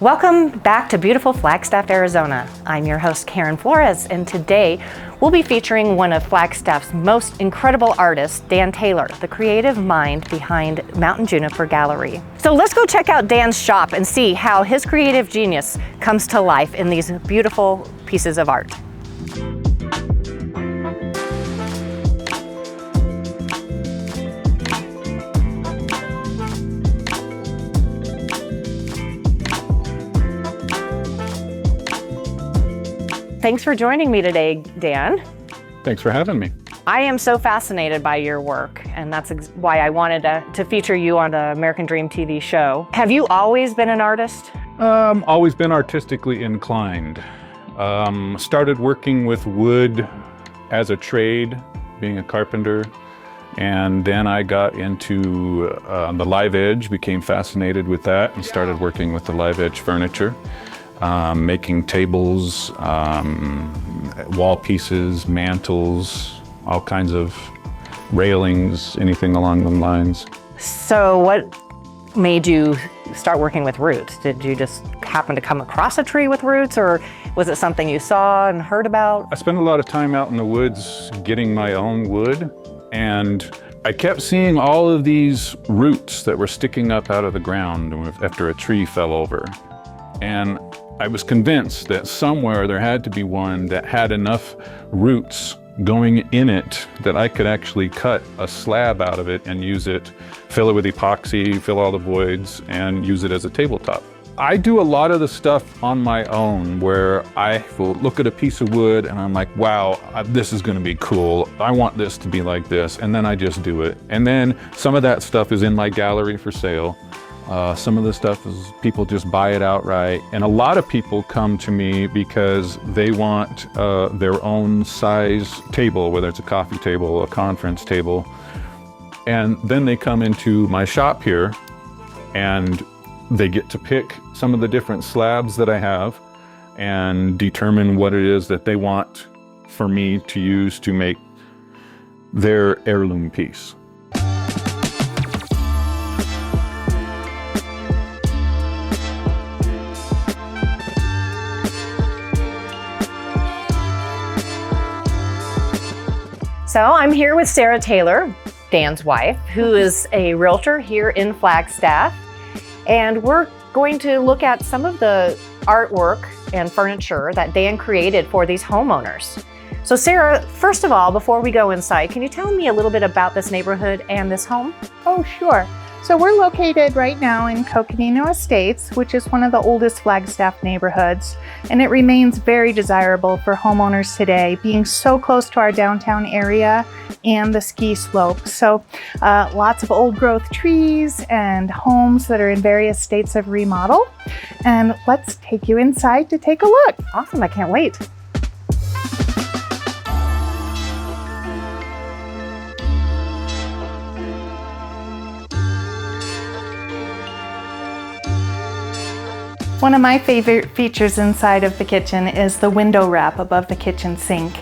Welcome back to beautiful Flagstaff, Arizona. I'm your host, Karen Flores, and today we'll be featuring one of Flagstaff's most incredible artists, Dan Taylor, the creative mind behind Mountain Juniper Gallery. So let's go check out Dan's shop and see how his creative genius comes to life in these beautiful pieces of art. Thanks for joining me today, Dan. Thanks for having me. I am so fascinated by your work, and that's why I wanted to feature you on the American Dream TV show. Have you always been an artist? Always been artistically inclined. Started working with wood as a trade, being a carpenter, and then I got into the live edge, became fascinated with that, and started working with the live edge furniture. Making tables, wall pieces, mantles, all kinds of railings, anything along those lines. So what made you start working with roots? Did you just happen to come across a tree with roots, or was it something you saw and heard about? I spent a lot of time out in the woods getting my own wood, and I kept seeing all of these roots that were sticking up out of the ground after a tree fell over. And I was convinced that somewhere there had to be one that had enough roots going in it that I could actually cut a slab out of it and use it, fill it with epoxy, fill all the voids, and use it as a tabletop. I do a lot of the stuff on my own where I will look at a piece of wood and I'm like, wow, this is gonna be cool. I want this to be like this, and then I just do it. And then some of that stuff is in my gallery for sale. Some of the stuff is people just buy it outright. And a lot of people come to me because they want their own size table, whether it's a coffee table, a conference table. And then they come into my shop here and they get to pick some of the different slabs that I have and determine what it is that they want for me to use to make their heirloom piece. So I'm here with Sarah Taylor, Dan's wife, who is a realtor here in Flagstaff. And we're going to look at some of the artwork and furniture that Dan created for these homeowners. So Sarah, first of all, before we go inside, can you tell me a little bit about this neighborhood and this home? Oh, sure. So we're located right now in Coconino Estates, which is one of the oldest Flagstaff neighborhoods, and it remains very desirable for homeowners today, being so close to our downtown area and the ski slopes. So lots of old growth trees and homes that are in various states of remodel. And let's take you inside to take a look. Awesome, I can't wait. One of my favorite features inside of the kitchen is the window wrap above the kitchen sink.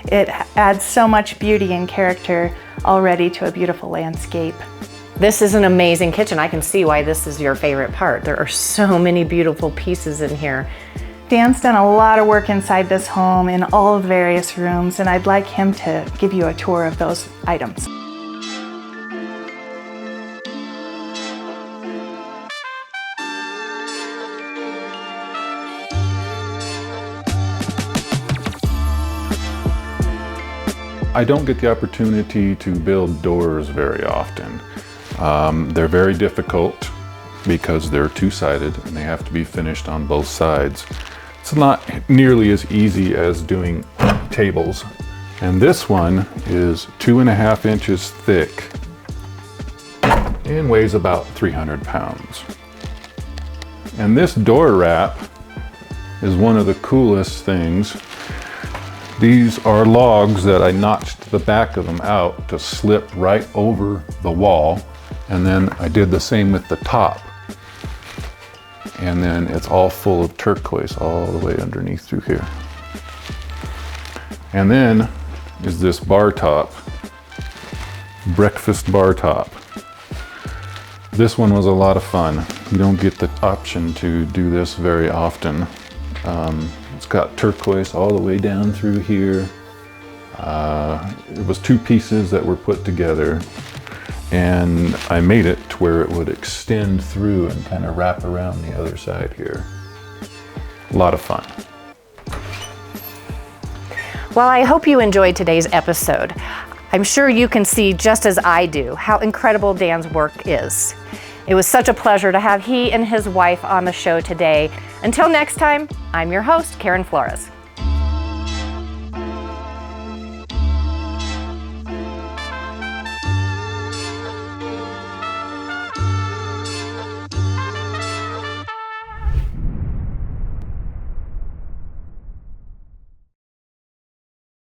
It adds so much beauty and character already to a beautiful landscape. This is an amazing kitchen. I can see why this is your favorite part. There are so many beautiful pieces in here. Dan's done a lot of work inside this home in all of the various rooms, and I'd like him to give you a tour of those items. I don't get the opportunity to build doors very often. They're very difficult because they're two-sided and they have to be finished on both sides. It's not nearly as easy as doing tables. And this one is 2.5 inches thick and weighs about 300 pounds. And this door wrap is one of the coolest things. These are logs that I notched the back of them out to slip right over the wall. And then I did the same with the top. And then it's all full of turquoise all the way underneath through here. And then is this bar top, breakfast bar top. This one was a lot of fun. You don't get the option to do this very often. It's got turquoise all the way down through here. It was 2 pieces that were put together, and I made it to where it would extend through and kind of wrap around the other side here. A lot of fun. Well, I hope you enjoyed today's episode. I'm sure you can see just as I do how incredible Dan's work is. It was such a pleasure to have he and his wife on the show today. Until next time, I'm your host, Karen Flores.